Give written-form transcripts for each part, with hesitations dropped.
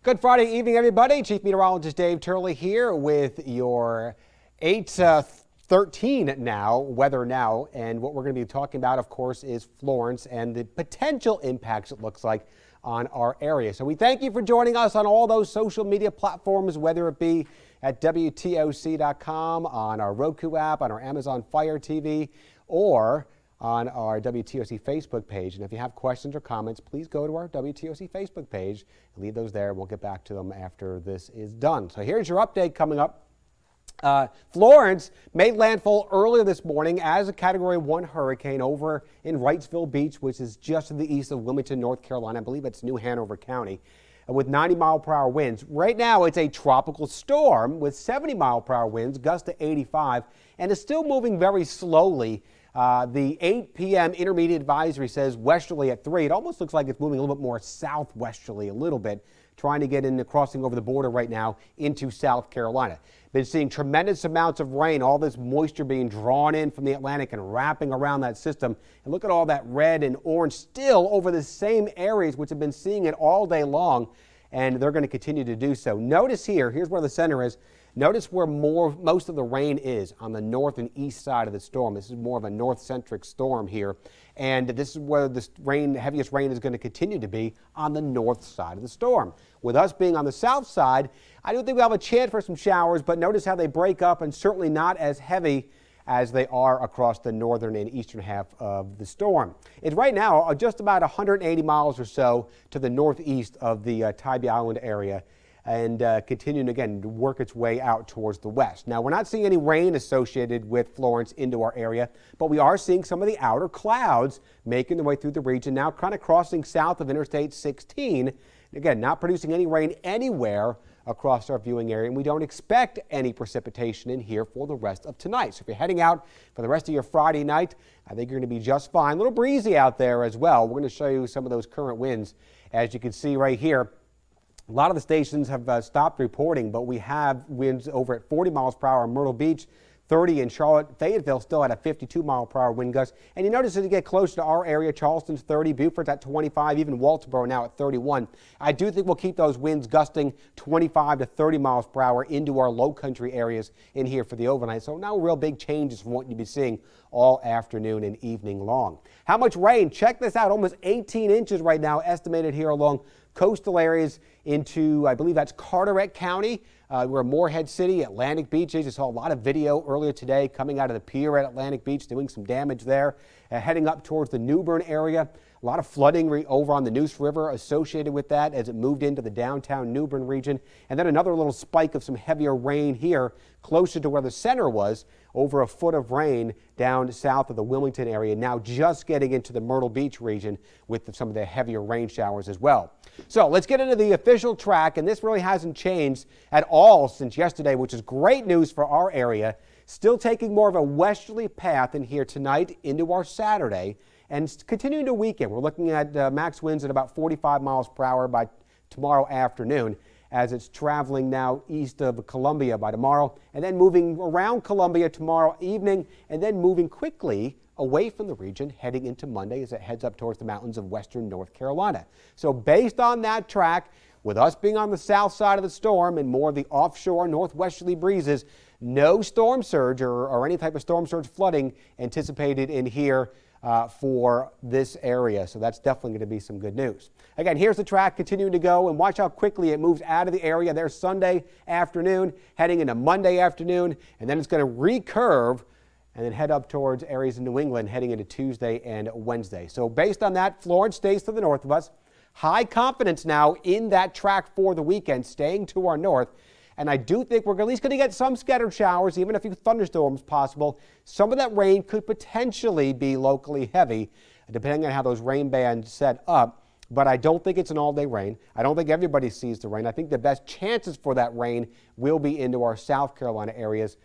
Good Friday evening, everybody. Chief Meteorologist Dave Turley here with your 8:13 now, weather now. And what we're going to be talking about, of course, is Florence and the potential impacts it looks like on our area. So we thank you for joining us on all those social media platforms, whether it be at WTOC.com, on our Roku app, on our Amazon Fire TV, or on our WTOC Facebook page. And if you have questions or comments, please go to our WTOC Facebook page and leave those there. We'll get back to them after this is done. So here's your update coming up. Florence made landfall earlier this morning as a Category 1 hurricane over in Wrightsville Beach, which is just to the east of Wilmington, North Carolina. I believe it's New Hanover County, with 90-mile-per-hour winds. Right now, it's a tropical storm with 70-mile-per-hour winds, gusts to 85, and is still moving very slowly. The 8 p.m. intermediate advisory says westerly at 3. It almost looks like it's moving a little bit more southwesterly a little bit, trying to get into crossing over the border right now into South Carolina. Been seeing tremendous amounts of rain, all this moisture being drawn in from the Atlantic and wrapping around that system. And look at all that red and orange still over the same areas, which have been seeing it all day long, and they're going to continue to do so. Notice here's where the center is. Notice where most of the rain is on the north and east side of the storm. This is more of a north-centric storm here, and this is where the heaviest rain is going to continue to be on the north side of the storm. With us being on the south side, I do think we'll have a chance for some showers, but notice how they break up and certainly not as heavy as they are across the northern and eastern half of the storm. It's right now just about 180 miles or so to the northeast of the Tybee Island area, and continuing again to work its way out towards the west. Now, we're not seeing any rain associated with Florence into our area, but we are seeing some of the outer clouds making their way through the region, now kind of crossing south of Interstate 16. Again, not producing any rain anywhere across our viewing area, and we don't expect any precipitation in here for the rest of tonight. So if you're heading out for the rest of your Friday night, I think you're going to be just fine. A little breezy out there as well. We're going to show you some of those current winds. As you can see right here, a lot of the stations have stopped reporting, but we have winds over at 40 miles per hour in Myrtle Beach, 30 in Charlotte. Fayetteville still at a 52-mile-per-hour wind gust. And you notice as you get closer to our area, Charleston's 30, Beaufort's at 25, even Walterboro now at 31. I do think we'll keep those winds gusting 25 to 30 miles per hour into our low country areas in here for the overnight. So no real big changes from what you'll be seeing all afternoon and evening long. How much rain? Check this out. Almost 18 inches right now estimated here along coastal areas into, I believe that's Carteret County. We're Morehead City, Atlantic Beach. You saw a lot of video earlier today coming out of the pier at Atlantic Beach, doing some damage there. Heading up towards the New Bern area. A lot of flooding over on the Neuse River associated with that as it moved into the downtown New Bern region. And then another little spike of some heavier rain here closer to where the center was, over a foot of rain down south of the Wilmington area, now just getting into the Myrtle Beach region with some of the heavier rain showers as well. So let's get into the official track, and this really hasn't changed at all since yesterday, which is great news for our area. Still taking more of a westerly path in here tonight into our Saturday and continuing to weekend. We're looking at max winds at about 45 miles per hour by tomorrow afternoon, as it's traveling now east of Columbia by tomorrow, and then moving around Columbia tomorrow evening, and then moving quickly away from the region heading into Monday as it heads up towards the mountains of western North Carolina. So based on that track, with us being on the south side of the storm and more of the offshore northwesterly breezes, no storm surge or any type of storm surge flooding anticipated in here for this area. So that's definitely going to be some good news. Again, here's the track continuing to go, and watch how quickly it moves out of the area. There's Sunday afternoon, heading into Monday afternoon, and then it's going to recurve and then head up towards areas in New England heading into Tuesday and Wednesday. So based on that, Florence stays to the north of us. High confidence now in that track for the weekend, staying to our north. And I do think we're at least going to get some scattered showers, even a few thunderstorms possible. Some of that rain could potentially be locally heavy, depending on how those rain bands set up. But I don't think it's an all-day rain. I don't think everybody sees the rain. I think the best chances for that rain will be into our South Carolina areas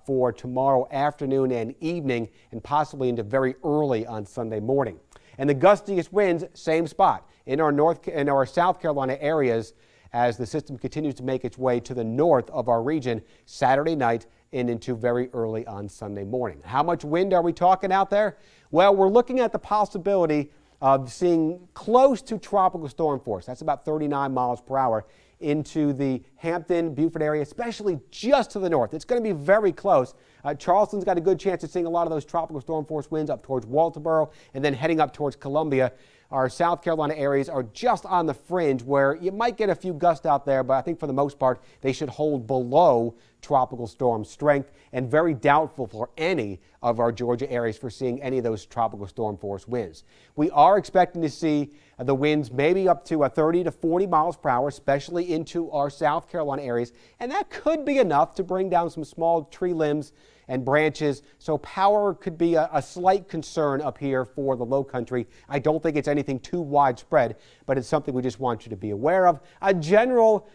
for tomorrow afternoon and evening, and possibly into very early on Sunday morning. And the gustiest winds, same spot in our South Carolina areas, as the system continues to make its way to the north of our region Saturday night and into very early on Sunday morning. How much wind are we talking out there? Well, we're looking at the possibility of seeing close to tropical storm force. That's about 39 miles per hour into the Hampton, Beaufort area, especially just to the north. It's going to be very close. Charleston's got a good chance of seeing a lot of those tropical storm force winds up towards Walterboro and then heading up towards Columbia. Our South Carolina areas are just on the fringe where you might get a few gusts out there, but I think for the most part they should hold below tropical storm strength, and very doubtful for any of our Georgia areas for seeing any of those tropical storm force winds. We are expecting to see the winds maybe up to 30 to 40 miles per hour, especially into our South Carolina areas, and that could be enough to bring down some small tree limbs and branches, so power could be a slight concern up here for the low country. I don't think it's anything too widespread, but it's something we just want you to be aware of. A general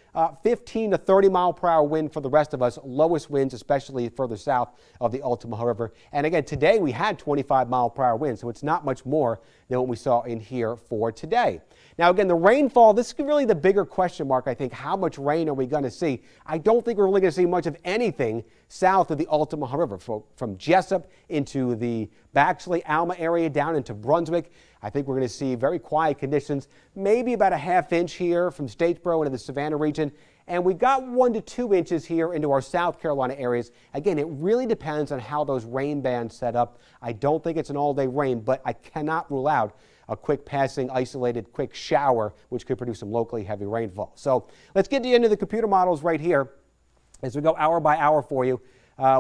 15 to 30 mile per hour wind for the rest of us, lowest winds especially further south of the Altamaha River. And again, today we had 25 mile per hour winds, so it's not much more than what we saw in here for today. Now again, the rainfall, this is really the bigger question mark, I think. How much rain are we going to see? I don't think we're really going to see much of anything south of the Altamaha River. From Jessup into the Baxley, Alma area down into Brunswick, I think we're going to see very quiet conditions, maybe about a half inch here from Statesboro into the Savannah region. And we've got 1 to 2 inches here into our South Carolina areas. Again, it really depends on how those rain bands set up. I don't think it's an all-day rain, but I cannot rule out a quick passing, isolated, quick shower, which could produce some locally heavy rainfall. So let's get into the computer models right here as we go hour by hour for you.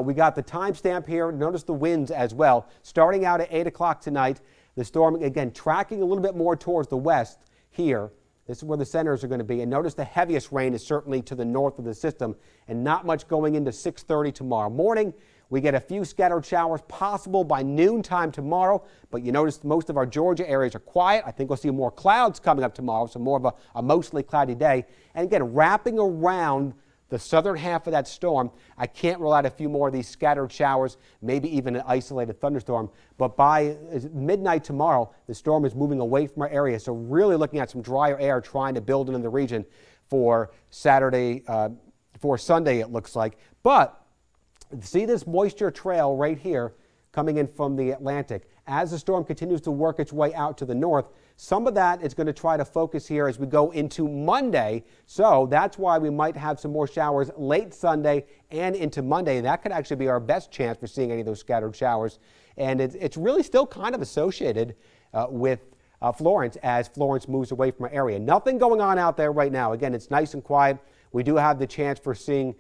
We got the timestamp here. Notice the winds as well. Starting out at 8 o'clock tonight, the storm, again, tracking a little bit more towards the west here. This is where the centers are going to be. And notice the heaviest rain is certainly to the north of the system, and not much going into 6:30 tomorrow morning. We get a few scattered showers possible by noontime tomorrow, but you notice most of our Georgia areas are quiet. I think we'll see more clouds coming up tomorrow, so more of a mostly cloudy day. And again, wrapping around the southern half of that storm, I can't rule out a few more of these scattered showers, maybe even an isolated thunderstorm. But by midnight tomorrow, the storm is moving away from our area, so really looking at some drier air trying to build into the region for Saturday, for Sunday it looks like. But see this moisture trail right here coming in from the Atlantic. As the storm continues to work its way out to the north, some of that is going to try to focus here as we go into Monday. So that's why we might have some more showers late Sunday and into Monday. That could actually be our best chance for seeing any of those scattered showers. And it's really still kind of associated with Florence as Florence moves away from our area. Nothing going on out there right now. Again, it's nice and quiet. We do have the chance for seeing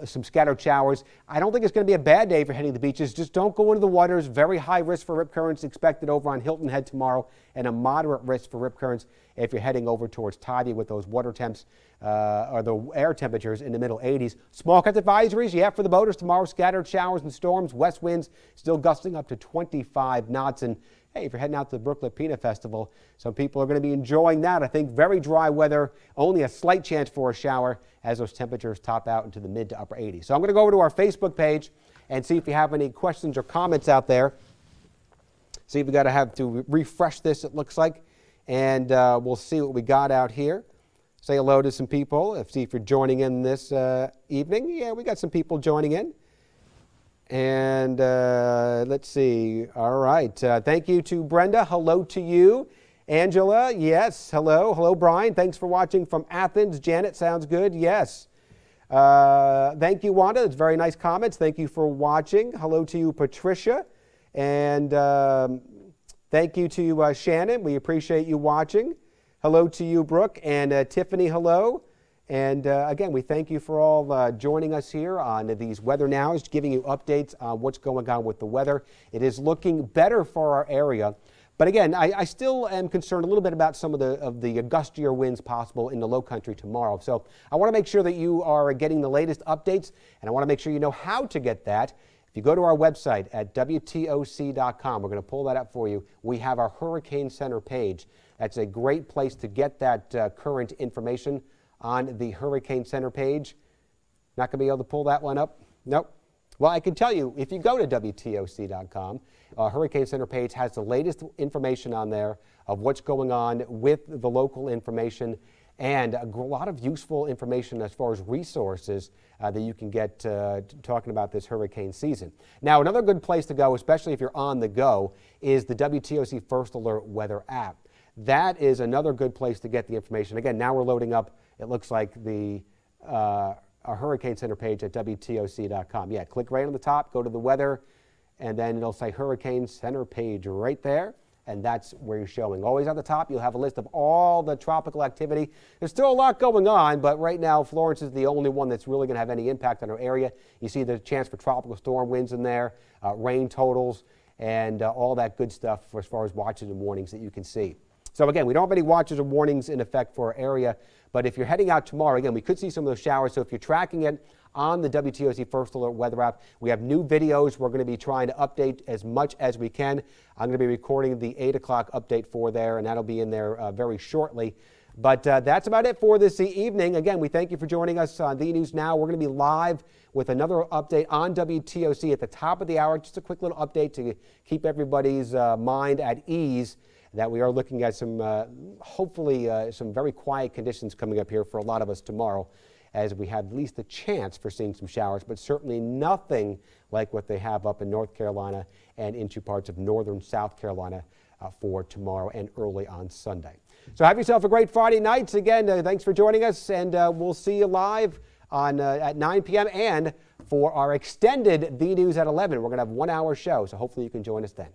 some scattered showers. I don't think it's going to be a bad day for heading to the beaches. Just don't go into the waters. Very high risk for rip currents expected over on Hilton Head tomorrow, and a moderate risk for rip currents if you're heading over towards Tybee with those water temps or the air temperatures in the middle 80s. Small cut advisories, yeah, for the boaters tomorrow. Scattered showers and storms. West winds still gusting up to 25 knots. And hey, if you're heading out to the Brooklet Peanut Festival, some people are going to be enjoying that. I think very dry weather, only a slight chance for a shower as those temperatures top out into the mid to upper 80s. So I'm going to go over to our Facebook page and see if you have any questions or comments out there. See if we got to have to refresh this, it looks like, and we'll see what we got out here. Say hello to some people. See if you're joining in this evening. Yeah, we got some people joining in. And let's see. All right. Thank you to Brenda. Hello to you. Angela, yes. Hello. Hello, Brian. Thanks for watching from Athens. Janet, sounds good. Yes. Thank you, Wanda. It's very nice comments. Thank you for watching. Hello to you, Patricia. And thank you to you, Shannon. We appreciate you watching. Hello to you, Brooke. And Tiffany, hello. And again, we thank you for all joining us here on these Weather Nows, giving you updates on what's going on with the weather. It is looking better for our area. But again, I still am concerned a little bit about some of the gustier winds possible in the low country tomorrow. So I want to make sure that you are getting the latest updates, and I want to make sure you know how to get that. If you go to our website at WTOC.com, we're going to pull that up for you. We have our Hurricane Center page. That's a great place to get that current information on the Hurricane Center page. Not going to be able to pull that one up? Nope. Well, I can tell you, if you go to WTOC.com, Hurricane Center page has the latest information on there of what's going on with the local information, and a lot of useful information as far as resources that you can get talking about this hurricane season. Now, another good place to go, especially if you're on the go, is the WTOC First Alert Weather app. That is another good place to get the information. Again, now we're loading up it looks like our Hurricane Center page at WTOC.com. Yeah, click right on the top, go to the weather, and then it'll say Hurricane Center page right there, and that's where you're showing. Always at the top, you'll have a list of all the tropical activity. There's still a lot going on, but right now Florence is the only one that's really going to have any impact on our area. You see the chance for tropical storm winds in there, rain totals, and all that good stuff as far as watches and warnings that you can see. So again, we don't have any watches or warnings in effect for our area, but if you're heading out tomorrow, again, we could see some of those showers. So if you're tracking it on the WTOC First Alert weather app, we have new videos we're going to be trying to update as much as we can. I'm going to be recording the 8 o'clock update for there, and that'll be in there very shortly. But that's about it for this evening. Again, we thank you for joining us on The News Now. We're going to be live with another update on WTOC at the top of the hour. Just a quick little update to keep everybody's mind at ease that we are looking at some, hopefully, some very quiet conditions coming up here for a lot of us tomorrow, as we have at least a chance for seeing some showers, but certainly nothing like what they have up in North Carolina and into parts of northern South Carolina for tomorrow and early on Sunday. So have yourself a great Friday night. Again, thanks for joining us, and we'll see you live on at 9 p.m. and for our extended The News at 11. We're going to have a 1-hour show, so hopefully you can join us then.